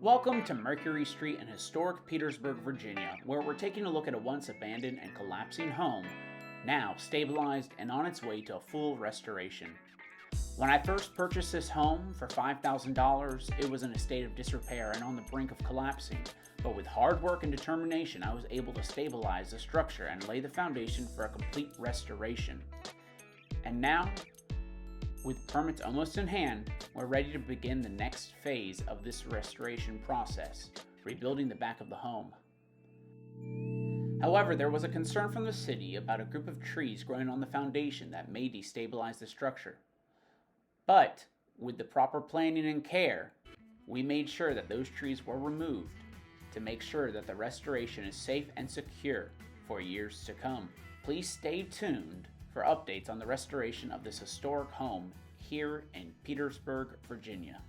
Welcome to Mercury Street in historic Petersburg, Virginia, where we're taking a look at a once abandoned and collapsing home, now stabilized and on its way to a full restoration. When I first purchased this home for $5,000, it was in a state of disrepair and on the brink of collapsing, but with hard work and determination, I was able to stabilize the structure and lay the foundation for a complete restoration. And now, with permits almost in hand, we're ready to begin the next phase of this restoration process, rebuilding the back of the home. However, there was a concern from the city about a group of trees growing on the foundation that may destabilize the structure. But, with the proper planning and care, we made sure that those trees were removed to make sure that the restoration is safe and secure for years to come. Please stay tuned for updates on the restoration of this historic home here in Petersburg, Virginia.